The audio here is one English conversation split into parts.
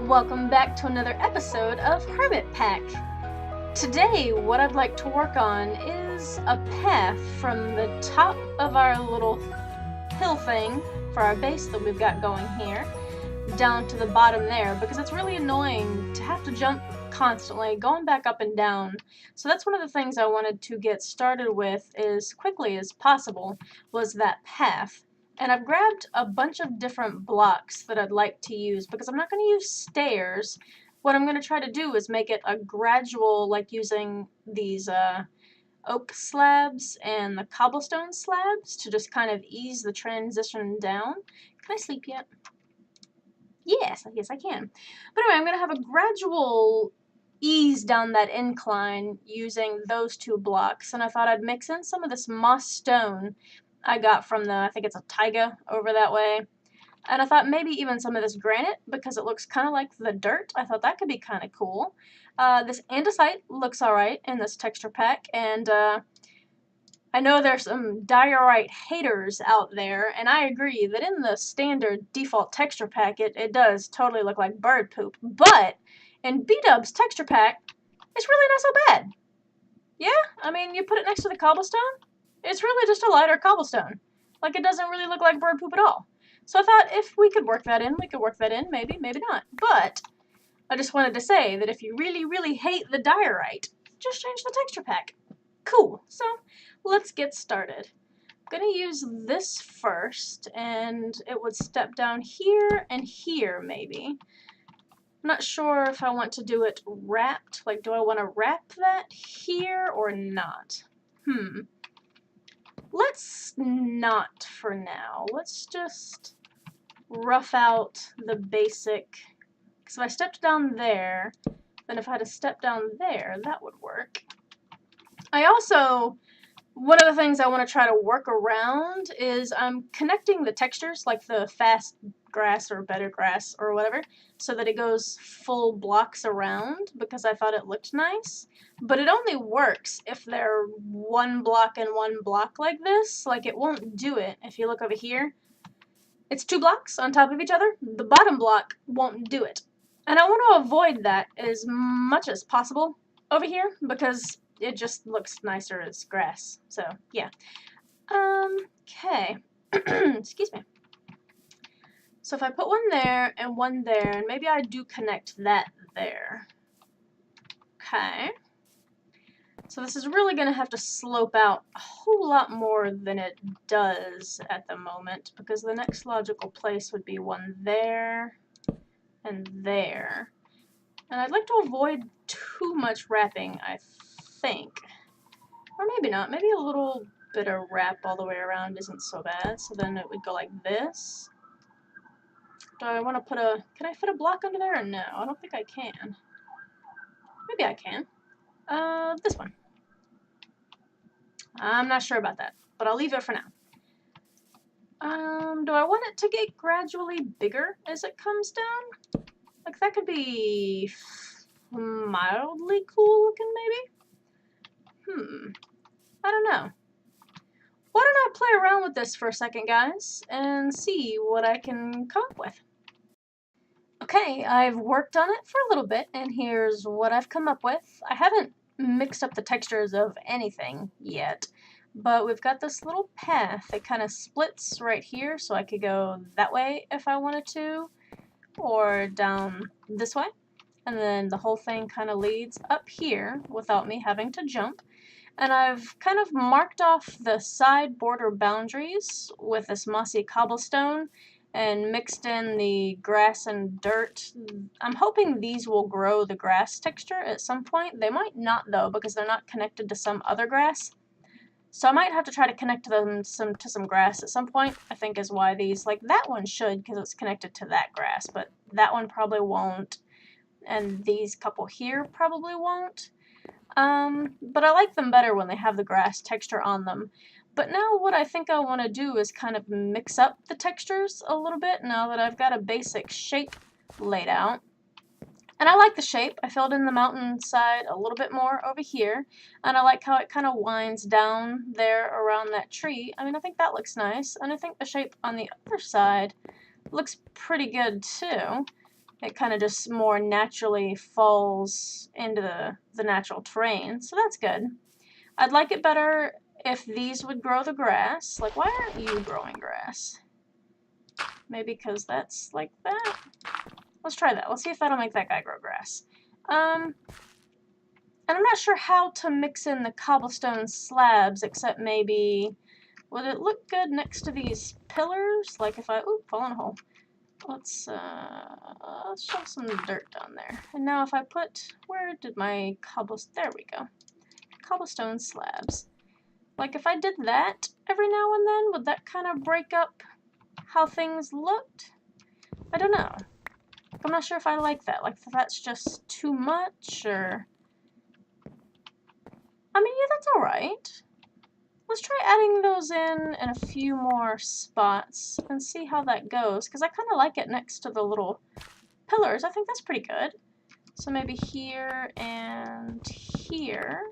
Welcome back to another episode of HermitPack. Today, what I'd like to work on is a path from the top of our little hill thing for our base that we've got going here, down to the bottom there, because it's really annoying to have to jump constantly, going back up and down. So that's one of the things I wanted to get started with as quickly as possible, was that path. And I've grabbed a bunch of different blocks that I'd like to use because I'm not going to use stairs. What I'm going to try to do is make it a gradual, like using these oak slabs and the cobblestone slabs to just kind of ease the transition down. Can I sleep yet? Yes, I can. But anyway, I'm going to have a gradual ease down that incline using those two blocks, and I thought I'd mix in some of this moss stone I got from I think it's a taiga over that way. And I thought maybe even some of this granite, because it looks kind of like the dirt. I thought that could be kind of cool. This andesite looks alright in this texture pack, and I know there's some diorite haters out there, and I agree that in the standard default texture pack, it does totally look like bird poop. But in B-Dub's texture pack, it's really not so bad. Yeah, I mean, you put it next to the cobblestone, it's really just a lighter cobblestone. Like, it doesn't really look like bird poop at all. So I thought if we could work that in, we could work that in. Maybe, maybe not. But I just wanted to say that if you really, really hate the diorite, just change the texture pack. Cool. So let's get started. I'm going to use this first, and it would step down here and here, maybe. I'm not sure if I want to do it wrapped. Like, do I want to wrap that here or not? Let's not for now. Let's just rough out the basic, because if I stepped down there, then if I had to step down there, that would work. I also, one of the things I want to try to work around is I'm connecting the textures, like the fast grass or better grass or whatever, so that it goes full blocks around, because I thought it looked nice. But it only works if they're one block and one block like this. Like, it won't do it. If you look over here, it's two blocks on top of each other. The bottom block won't do it. And I want to avoid that as much as possible over here, because it just looks nicer as grass. So, yeah. Okay. Excuse me. So if I put one there, and maybe I do connect that there. Okay. So this is really going to have to slope out a whole lot more than it does at the moment, because the next logical place would be one there and there. And I'd like to avoid too much wrapping, I think. Or maybe not. Maybe a little bit of wrap all the way around isn't so bad. So then it would go like this. Do I want to put can I fit a block under there or no? I don't think I can. Maybe I can. This one. I'm not sure about that, but I'll leave it for now. Do I want it to get gradually bigger as it comes down? Like, that could be mildly cool looking, maybe? I don't know. Why don't I play around with this for a second, guys, and see what I can come up with. Okay, I've worked on it for a little bit, and here's what I've come up with. I haven't mixed up the textures of anything yet, but we've got this little path that kind of splits right here, so I could go that way if I wanted to, or down this way, and then the whole thing kind of leads up here without me having to jump. And I've kind of marked off the side border boundaries with this mossy cobblestone and mixed in the grass and dirt. I'm hoping these will grow the grass texture at some point. They might not, though, because they're not connected to some other grass. So I might have to try to connect them to some grass at some point, I think is why these, like that one should, because it's connected to that grass, but that one probably won't, and these couple here probably won't. But I like them better when they have the grass texture on them. But now what I think I want to do is kind of mix up the textures a little bit now that I've got a basic shape laid out. And I like the shape. I filled in the mountainside a little bit more over here. And I like how it kind of winds down there around that tree. I mean, I think that looks nice. And I think the shape on the other side looks pretty good too. it kind of just more naturally falls into the natural terrain, so that's good. I'd like it better if these would grow the grass. Like, why aren't you growing grass? Maybe because that's like that? Let's try that. Let's see if that'll make that guy grow grass. And I'm not sure how to mix in the cobblestone slabs, except maybe... Would it look good next to these pillars? Like if I... Ooh, fall in a hole. Let's shove some dirt down there. And now if I put... Where did my cobblestone... There we go. Cobblestone slabs. Like if I did that every now and then, would that kind of break up how things looked? I don't know. I'm not sure if I like that. Like if that's just too much, or... I mean, yeah, that's alright. Let's try adding those in a few more spots and see how that goes, because I kind of like it next to the little pillars. I think that's pretty good. So maybe here and here.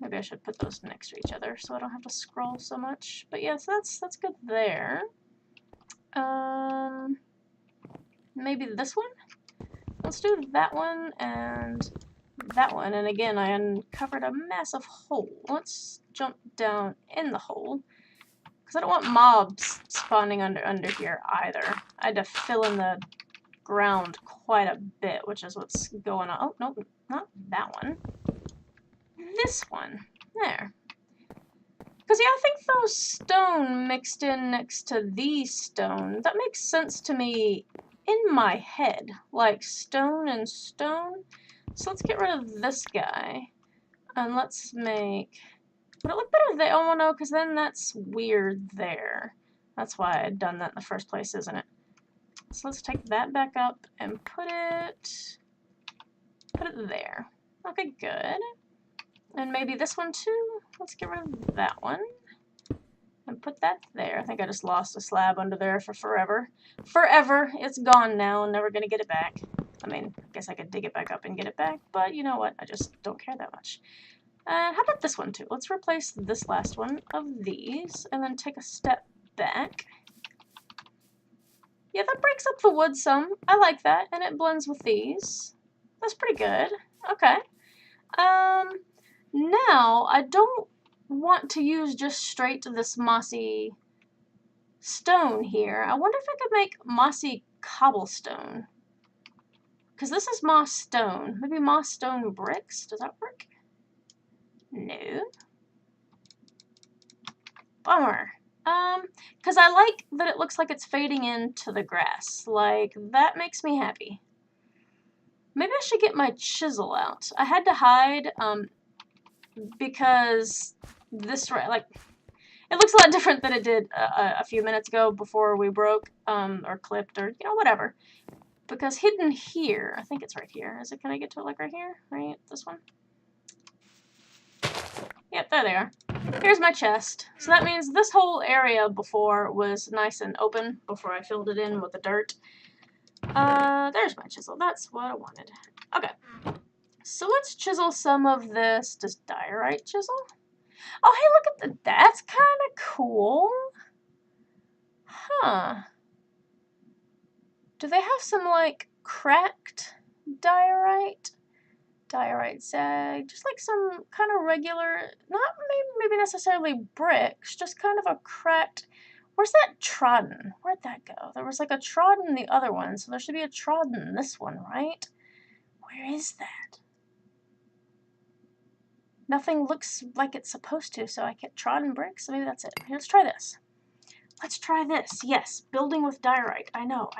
Maybe I should put those next to each other so I don't have to scroll so much. But yeah, so that's good there. Maybe this one? Let's do that one and that one. And again, I uncovered a massive hole. Let's jump down in the hole, because I don't want mobs spawning under here either. I had to fill in the ground quite a bit, which is what's going on. Oh, no, not that one. This one. There. Because, yeah, I think those stone mixed in next to these stone, that makes sense to me in my head. Like, stone and stone. So let's get rid of this guy. And let's make... Would it look better there? Oh, no, because then that's weird there. That's why I'd done that in the first place, isn't it? So let's take that back up and put it there. Okay, good. And maybe this one too. Let's get rid of that one. And put that there. I think I just lost a slab under there for forever. Forever! It's gone now. I'm never going to get it back. I mean, I guess I could dig it back up and get it back, but you know what? I just don't care that much. And how about this one too? Let's replace this last one of these, and then take a step back. Yeah, that breaks up the wood some. I like that, and it blends with these. That's pretty good. Okay. Now, I don't want to use just straight this mossy stone here. I wonder if I could make mossy cobblestone. Because this is moss stone. Maybe moss stone bricks? Does that work? No. Bummer. Because I like that it looks like it's fading into the grass. Like, that makes me happy. Maybe I should get my chisel out. I had to hide, because this, like, it looks a lot different than it did a few minutes ago before we broke, or clipped, or, you know, whatever. Because hidden here, I think it's right here. Is it, can I get to it, like, right here? Right? This one? Yep, there they are. Here's my chest. So that means this whole area before was nice and open before I filled it in with the dirt. There's my chisel. That's what I wanted. Okay. So let's chisel some of this. Does diorite chisel? Oh, hey, look at the... That's kind of cool. Huh. Do they have some, like, cracked diorite? Diorite sag, just like some kind of regular, not maybe necessarily bricks, just kind of a cracked. Where's that trodden? Where'd that go? There was like a trodden in the other one, so there should be a trodden in this one, right? Where is that? Nothing looks like it's supposed to, so I get trodden bricks, so maybe that's it. Here, let's try this. Let's try this. Yes, building with diorite. I know.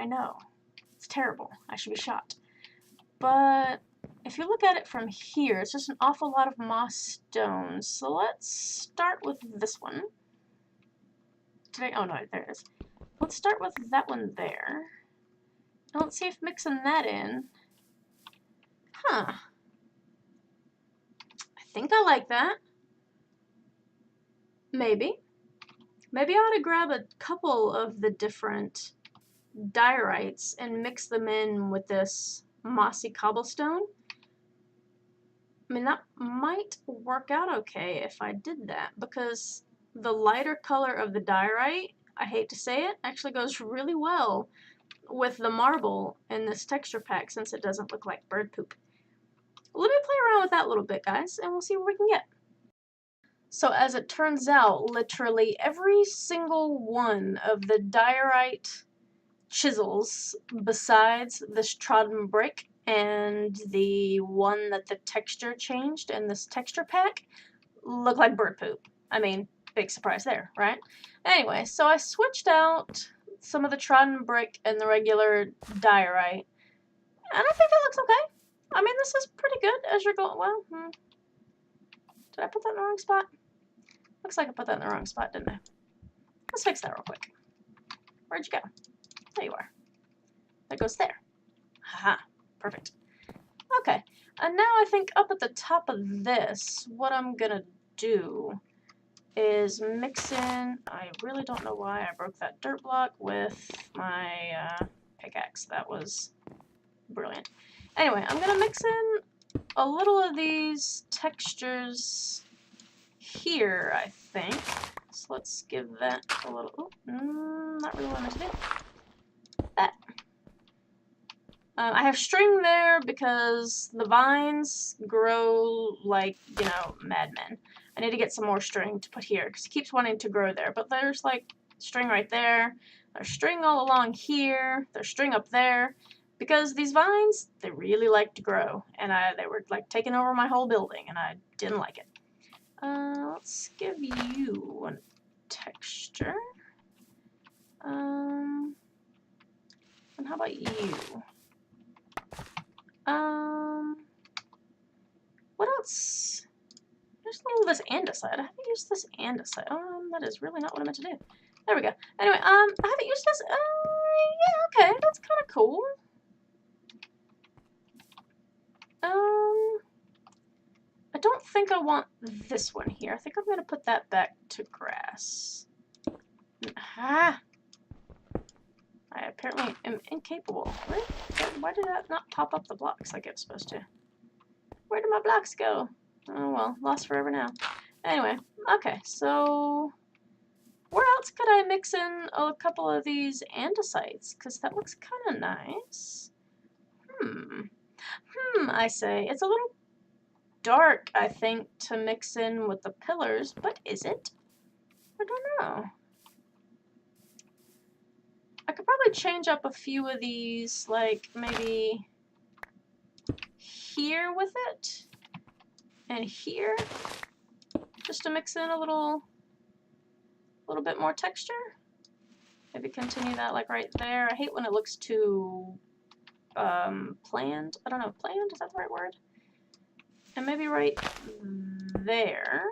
It's terrible. I should be shot. But if you look at it from here, it's just an awful lot of moss stones. So let's start with this one. Oh no, there it is. Let's start with that one there. Now let's see if mixing that in. Huh. I think I like that. Maybe. Maybe I ought to grab a couple of the different diorites and mix them in with this mossy cobblestone. I mean, that might work out okay if I did that, because the lighter color of the diorite, I hate to say it, actually goes really well with the marble in this texture pack since it doesn't look like bird poop. Let me play around with that a little bit, guys, and we'll see what we can get. So as it turns out, literally every single one of the diorite chisels, besides this trodden brick and the one that the texture changed in this texture pack, look like bird poop. I mean, big surprise there, right? Anyway, so I switched out some of the trodden brick and the regular diorite, and I think it looks okay. I mean, this is pretty good as you're going. Well, did I put that in the wrong spot? Looks like I put that in the wrong spot, didn't I? Let's fix that real quick. Where'd you go? There you are. That goes there. Haha, perfect. Okay, and now I think up at the top of this, what I'm gonna do is mix in, I really don't know why I broke that dirt block with my pickaxe. That was brilliant. Anyway, I'm gonna mix in a little of these textures here, I think. So let's give that a little, not really what I meant to do. That. I have string there because the vines grow like, you know, madmen. I need to get some more string to put here because it keeps wanting to grow there. But there's like string right there. There's string all along here. There's string up there. Because these vines, they really like to grow. And they were like taking over my whole building and I didn't like it. Let's give you a texture. And how about you? What else? There's a little of this andesite. I haven't used this andesite. That is really not what I meant to do. There we go. Anyway, I haven't used this. Yeah, okay, that's kind of cool. I don't think I want this one here. I think I'm gonna put that back to grass. Ah! I apparently am incapable. Why did that not pop up the blocks like it was supposed to? Where did my blocks go? Oh well, lost forever now. Anyway, okay, so where else could I mix in a couple of these andesites? Because that looks kind of nice. I say. It's a little dark, I think, to mix in with the pillars, but is it? I don't know. I could probably change up a few of these, like maybe here with it, and here, just to mix in a little bit more texture. Maybe continue that like right there. I hate when it looks too planned. I don't know, planned, is that the right word? And maybe right there.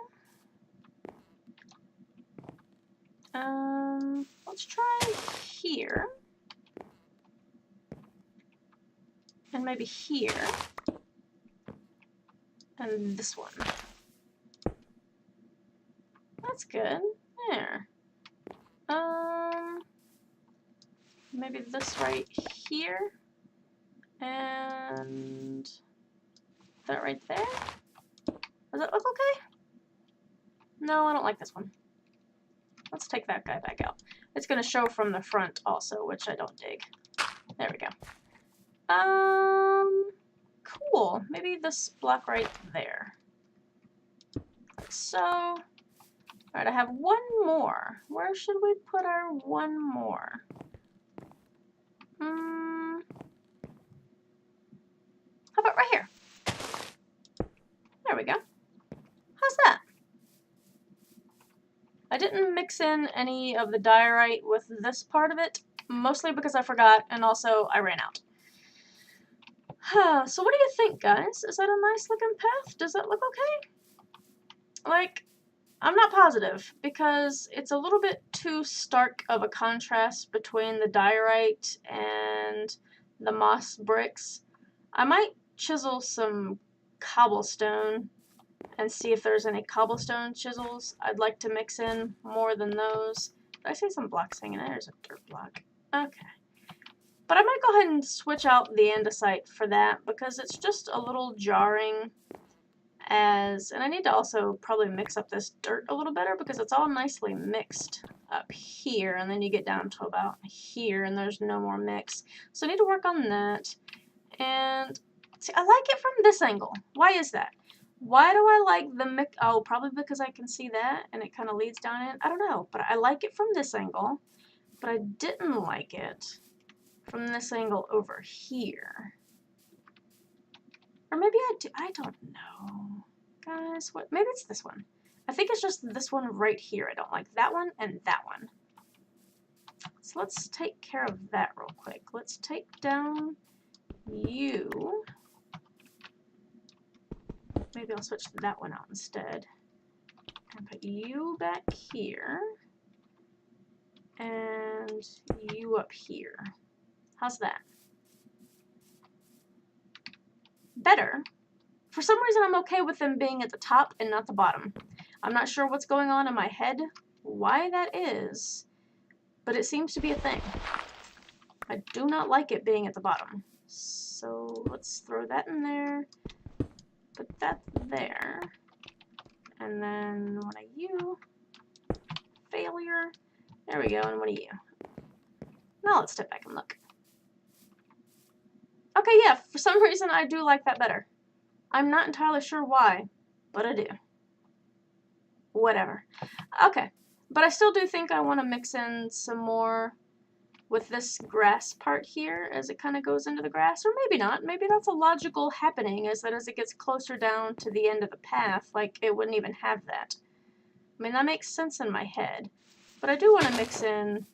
Let's try here. And maybe here. And this one. That's good. There. Maybe this right here. And that right there. Does that look okay? No, I don't like this one. Let's take that guy back out. It's going to show from the front also, which I don't dig. There we go. Cool. Maybe this block right there. Like so. Alright, I have one more. Where should we put our one more? How about right here? There we go. How's that? I didn't mix in any of the diorite with this part of it, mostly because I forgot, and also I ran out. So what do you think, guys? Is that a nice looking path? Does that look okay? Like, I'm not positive, because it's a little bit too stark of a contrast between the diorite and the moss bricks. I might chisel some cobblestone and see if there's any cobblestone chisels I'd like to mix in more than those. Did I see some blocks hanging there? There's a dirt block. Okay. But I might go ahead and switch out the andesite for that because it's just a little jarring. and I need to also probably mix up this dirt a little better because it's all nicely mixed up here, and then you get down to about here and there's no more mix. So I need to work on that. And see, I like it from this angle. Why is that? Why do I like the mix? Oh, probably because I can see that and it kind of leads down in. I don't know, but I like it from this angle, but I didn't like it from this angle over here. Or maybe I do. I don't know. Guys, what? Maybe it's this one. I think it's just this one right here. I don't like that one and that one. So let's take care of that real quick. Let's take down you. Maybe I'll switch that one out instead. And put you back here. And you up here. How's that? Better. For some reason, I'm okay with them being at the top and not the bottom. I'm not sure what's going on in my head, why that is, but it seems to be a thing. I do not like it being at the bottom. So let's throw that in there, put that there, and then one of you, failure, there we go, and one of you. Now let's step back and look. Okay, yeah, for some reason I do like that better. I'm not entirely sure why, but I do. Whatever. Okay, but I still do think I want to mix in some more with this grass part here as it kind of goes into the grass, or maybe not. Maybe that's a logical happening, is that as it gets closer down to the end of the path, like, it wouldn't even have that. I mean, that makes sense in my head, but I do want to mix in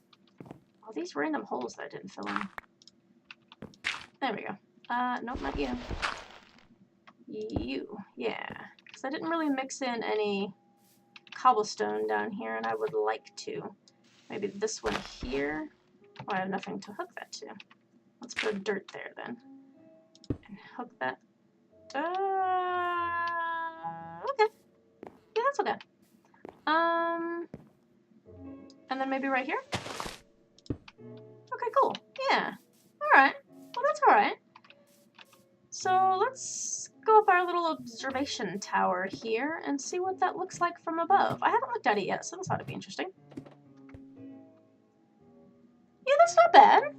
all these random holes that I didn't fill in. There we go. Nope, not you. You, yeah. Because I didn't really mix in any cobblestone down here, and I would like to. Maybe this one here. Oh, I have nothing to hook that to. Let's put dirt there then. And hook that. Okay. Yeah, that's okay. And then maybe right here? Okay, cool. Yeah. Alright. Well, that's alright. So let's go up our little observation tower here and see what that looks like from above. I haven't looked at it yet, so this ought to be interesting. Yeah, that's not bad.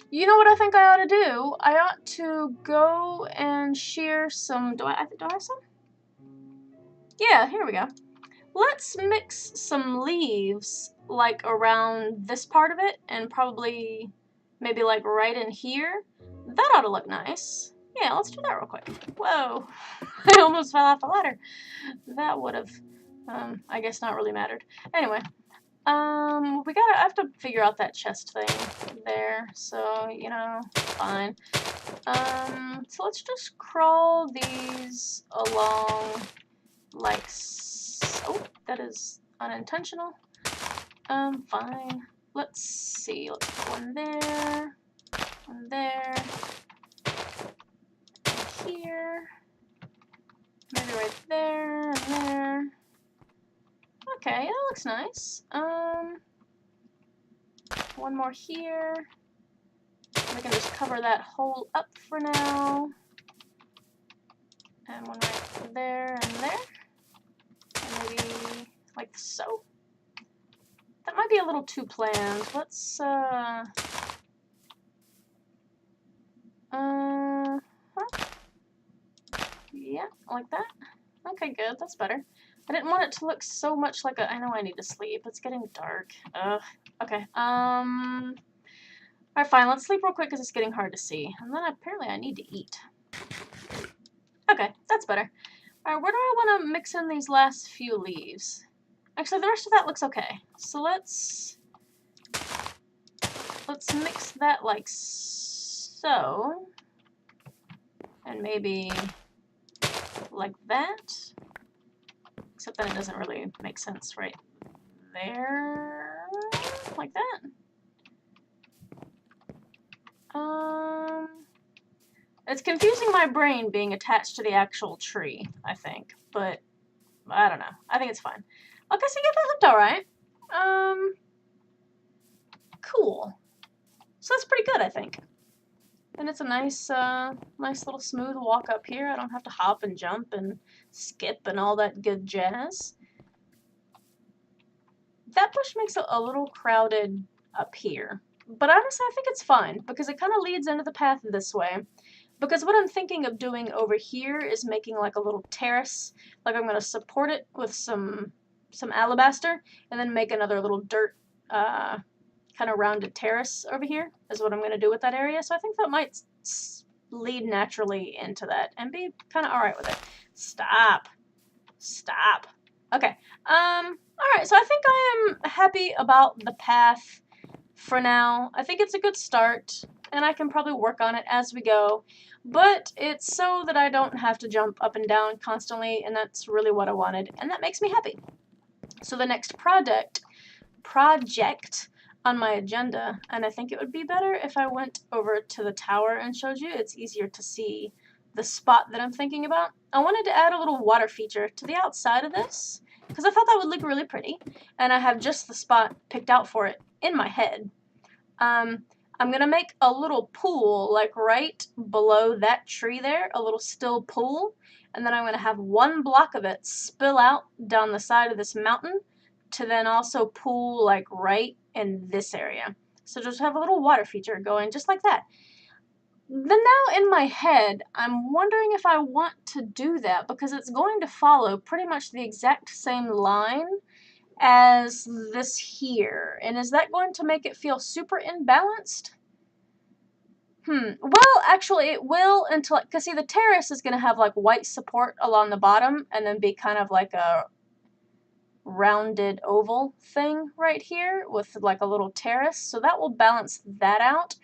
You know what I think I ought to do? I ought to go and shear some... Do I have some? Yeah, here we go. Let's mix some leaves, like, around this part of it, and probably maybe, like, right in here. That ought to look nice. Yeah, let's do that real quick. Whoa, I almost fell off the ladder. That would have, I guess not really mattered. Anyway, I have to figure out that chest thing there, so, you know, fine. So let's just crawl these along like so. Oh, that is unintentional. Fine. Let's see, let's put one there, here, maybe right there, and there. Okay, that looks nice. One more here. We can just cover that hole up for now. And one right there and there. And maybe like so. That might be a little too planned. Let's, yeah, like that. Okay, good, that's better. I didn't want it to look so much like a... I know I need to sleep. It's getting dark. Ugh. Okay, alright, fine, let's sleep real quick because it's getting hard to see. And then apparently I need to eat. Okay, that's better. Alright, where do I want to mix in these last few leaves? Actually, the rest of that looks okay. So let's mix that like so. And maybe like that. Except then it doesn't really make sense right there. Like that. It's confusing my brain being attached to the actual tree, I think. But, I don't know. I think it's fine. Okay, so yeah, that looked alright. Cool. So that's pretty good, I think. And it's a nice, nice little smooth walk up here. I don't have to hop and jump and skip and all that good jazz. That bush makes it a little crowded up here. But honestly, I think it's fine, because it kind of leads into the path this way. Because what I'm thinking of doing over here is making like a little terrace. Like I'm going to support it with some alabaster, and then make another little dirt kind of rounded terrace over here is what I'm going to do with that area. So I think that might lead naturally into that and be kind of alright with it. Stop. Stop. Okay. Alright, so I think I am happy about the path for now. I think it's a good start, and I can probably work on it as we go. But it's so that I don't have to jump up and down constantly, and that's really what I wanted, and that makes me happy. So the next project on my agenda, and I think it would be better if I went over to the tower and showed you. It's easier to see the spot that I'm thinking about. I wanted to add a little water feature to the outside of this, because I thought that would look really pretty, and I have just the spot picked out for it in my head. I'm going to make a little pool, like right below that tree there, a little still pool, and then I'm going to have one block of it spill out down the side of this mountain to then also pool like right in this area. So just have a little water feature going just like that. Then now in my head, I'm wondering if I want to do that, because it's going to follow pretty much the exact same line as this here. And is that going to make it feel super imbalanced? Well, actually it will, until, because see, the terrace is going to have like white support along the bottom and then be kind of like a rounded oval thing right here with like a little terrace. So that will balance that out.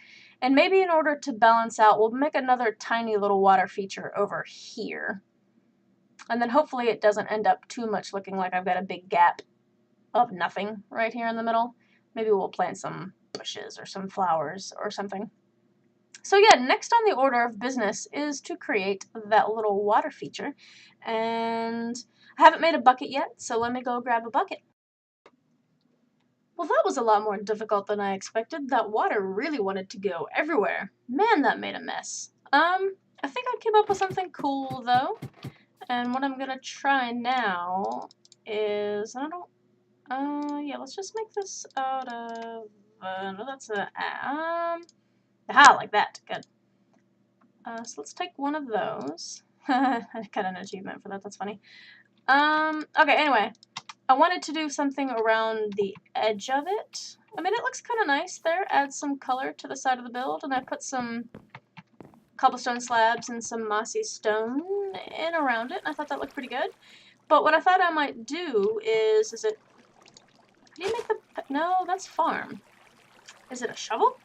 And maybe in order to balance out, we'll make another tiny little water feature over here. And then hopefully it doesn't end up too much looking like I've got a big gap of nothing right here in the middle. Maybe we'll plant some bushes or some flowers or something. So yeah, next on the order of business is to create that little water feature. And I haven't made a bucket yet, so let me go grab a bucket. Well, that was a lot more difficult than I expected. That water really wanted to go everywhere. Man, that made a mess. I think I came up with something cool, though. And what I'm gonna try now is, yeah, let's just make this out of, no, that's a, like that, good. So let's take one of those. I got an achievement for that, that's funny. Okay, anyway. I wanted to do something around the edge of it. I mean, it looks kind of nice there. Add some color to the side of the build, and I put some cobblestone slabs and some mossy stone in around it, and I thought that looked pretty good. But what I thought I might do is it... Did you make the... No, that's farm. Is it a shovel?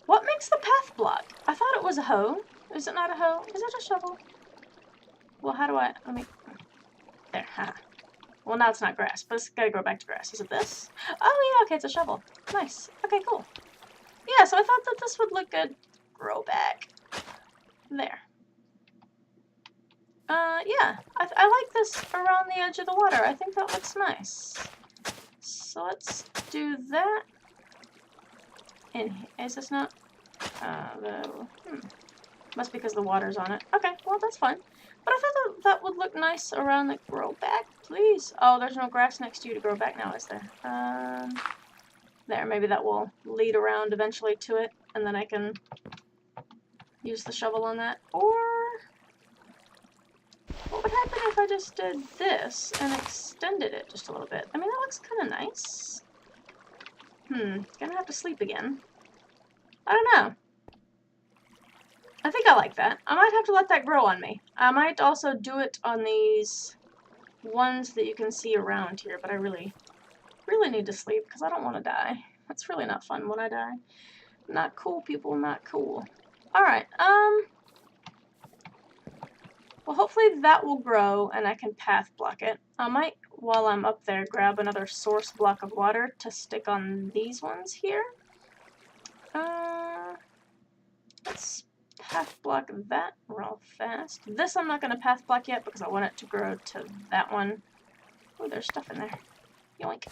What makes the path block? I thought it was a hoe. Is it not a hoe? Is it a shovel? Well, how do I... Let me... There, haha. Well, now it's not grass, but it's gotta go back to grass. Is it this? Oh, yeah, okay, it's a shovel. Nice. Okay, cool. Yeah, so I thought that this would look good. Grow back. There. Yeah. I like this around the edge of the water. I think that looks nice. So let's do that. And is this not... Must be because the water's on it. Okay, well, that's fine. But I thought that would look nice around the grow back, please. Oh, there's no grass next to you to grow back now, is there? There, maybe that will lead around eventually to it, and then I can use the shovel on that. Or, what would happen if I just did this and extended it just a little bit? I mean, that looks kind of nice. Gonna have to sleep again. I don't know. I think I like that. I might have to let that grow on me. I might also do it on these ones that you can see around here, but I really need to sleep because I don't want to die. That's really not fun when I die. Not cool, people, not cool. Alright, well, hopefully that will grow and I can path block it. I might, while I'm up there, grab another source block of water to stick on these ones here. Let's path block that real fast. This I'm not going to path block yet because I want it to grow to that one. Oh, there's stuff in there. Yoink.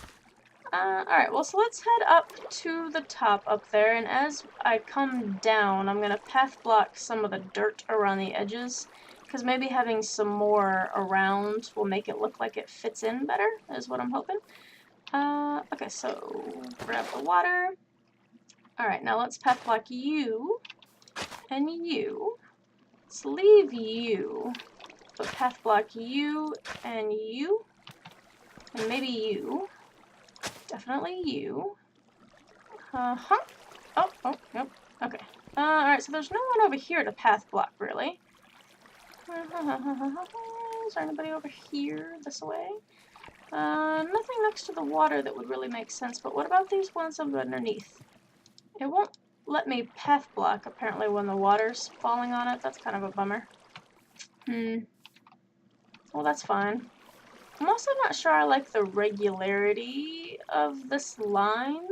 Alright, well, so let's head up to the top up there, and as I come down, I'm gonna path block some of the dirt around the edges, because maybe having some more around will make it look like it fits in better, is what I'm hoping. Okay, so grab the water. Alright, now let's path block you, and you. Let's leave you, but path block you, and maybe you. Definitely you. Uh-huh. Oh, yep. Okay. Alright, so there's no one over here to path block, really. Is there anybody over here this way? Nothing next to the water that would really make sense, but what about these ones underneath? It won't let me path block, apparently, when the water's falling on it. That's kind of a bummer. Well, that's fine. I'm also not sure I like the regularity of this line.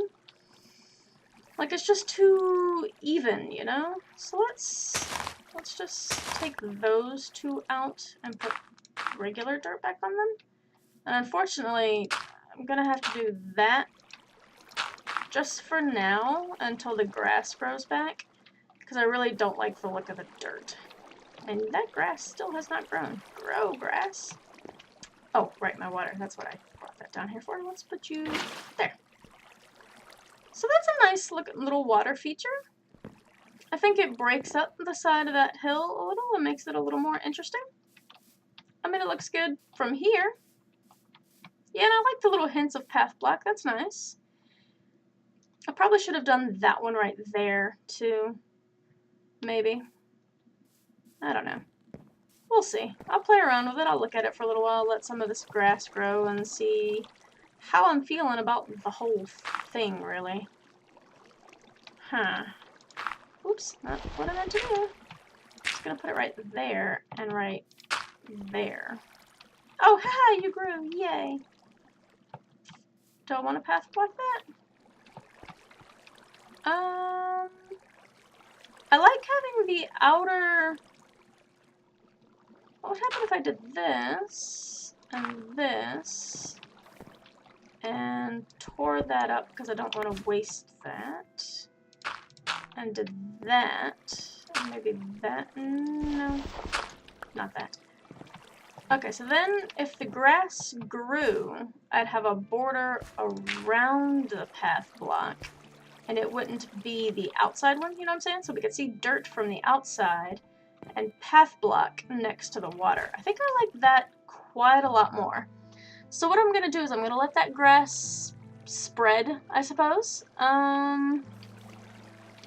Like, it's just too even, you know? So let's just take those two out and put regular dirt back on them. And unfortunately, I'm gonna have to do that just for now until the grass grows back, because I really don't like the look of the dirt. And that grass still has not grown. Grow, grass. Oh, right, my water. That's what I brought that down here for. Let's put you there. So that's a nice little water feature. I think it breaks up the side of that hill a little and makes it a little more interesting. I mean, it looks good from here. Yeah, and I like the little hints of path block. That's nice. I probably should have done that one right there, too. Maybe. I don't know. We'll see. I'll play around with it. I'll look at it for a little while, let some of this grass grow, and see how I'm feeling about the whole thing, really. Huh. Oops, not what I meant to do. Just gonna put it right there and right there. Oh, haha, you grew! Yay! Do I want to path block that? I like having the outer... What would happen if I did this, and tore that up because I don't want to waste that, and did that, and maybe that, no, not that. Okay, so then if the grass grew, I'd have a border around the path block, and it wouldn't be the outside one, you know what I'm saying? So we could see dirt from the outside, and path block next to the water. I think I like that quite a lot more. So what I'm going to do is I'm going to let that grass spread, I suppose, and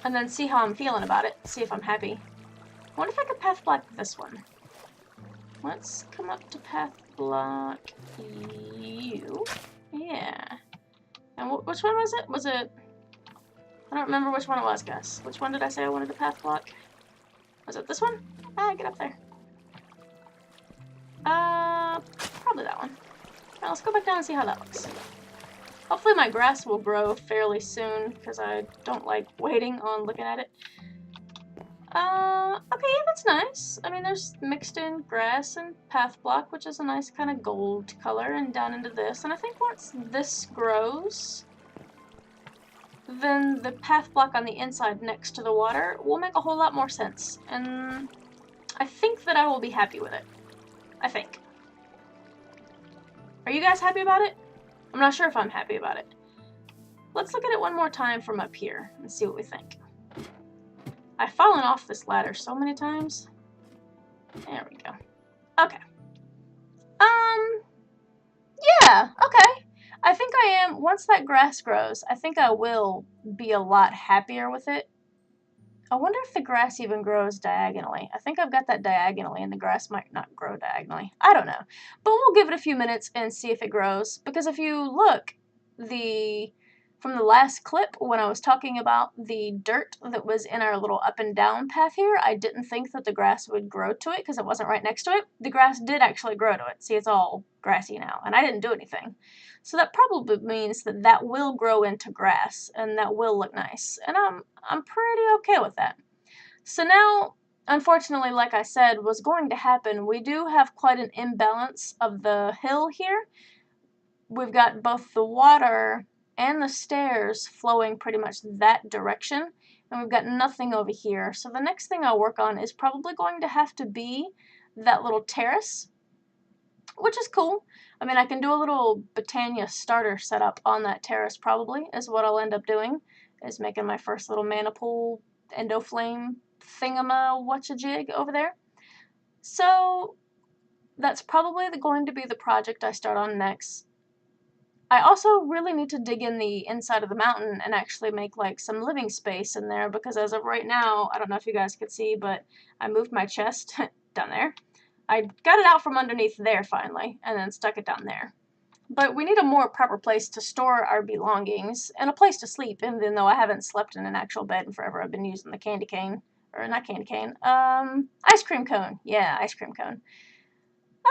then see how I'm feeling about it, see if I'm happy. I wonder if I could path block this one. Let's come up to path block you. Yeah. And which one was it? Was it... I don't remember which one it was, guys. Which one did I say I wanted to path block? Was it this one? Ah, get up there. Probably that one. Now let's go back down and see how that looks. Hopefully my grass will grow fairly soon, because I don't like waiting on looking at it. Okay, yeah, that's nice. I mean, there's mixed in grass and path block, which is a nice kind of gold color, and down into this. And I think once this grows, then the path block on the inside next to the water will make a whole lot more sense. And I think that I will be happy with it. I think. Are you guys happy about it? I'm not sure if I'm happy about it. Let's look at it one more time from up here and see what we think. I've fallen off this ladder so many times. There we go. Okay. Yeah, okay. I think I am, once that grass grows, I think I will be a lot happier with it. I wonder if the grass even grows diagonally. I think I've got that diagonally, and the grass might not grow diagonally. I don't know. But we'll give it a few minutes and see if it grows. Because if you look, from the last clip, when I was talking about the dirt that was in our little up and down path here, I didn't think that the grass would grow to it because it wasn't right next to it. The grass did actually grow to it. See, it's all grassy now, and I didn't do anything. So that probably means that that will grow into grass, and that will look nice. And I'm pretty okay with that. So now, unfortunately, like I said, was going to happen, we do have quite an imbalance of the hill here. We've got both the water and the stairs flowing pretty much that direction, and we've got nothing over here. So the next thing I'll work on is probably going to have to be that little terrace, which is cool. I mean, I can do a little Botania starter setup on that terrace probably, is what I'll end up doing, is making my first little mana pool endoflame thingama-whatcha-jig over there. So that's probably going to be the project I start on next. I also really need to dig in the inside of the mountain and actually make like some living space in there, because as of right now, I don't know if you guys could see, but I moved my chest down there. I got it out from underneath there finally, and then stuck it down there. But we need a more proper place to store our belongings, and a place to sleep, even though I haven't slept in an actual bed in forever. I've been using the candy cane, or not candy cane, ice cream cone. Yeah, ice cream cone.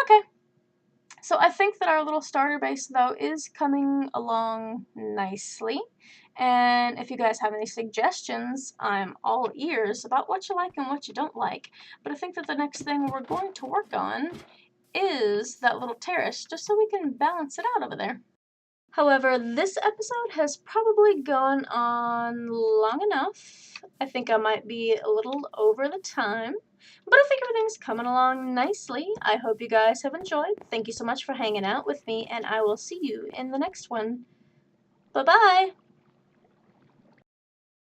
Okay. So I think that our little starter base, though, is coming along nicely. And if you guys have any suggestions, I'm all ears about what you like and what you don't like. But I think that the next thing we're going to work on is that little terrace, just so we can balance it out over there. However, this episode has probably gone on long enough. I think I might be a little over the time, but I think everything's coming along nicely. I hope you guys have enjoyed. Thank you so much for hanging out with me, and I will see you in the next one. Bye-bye!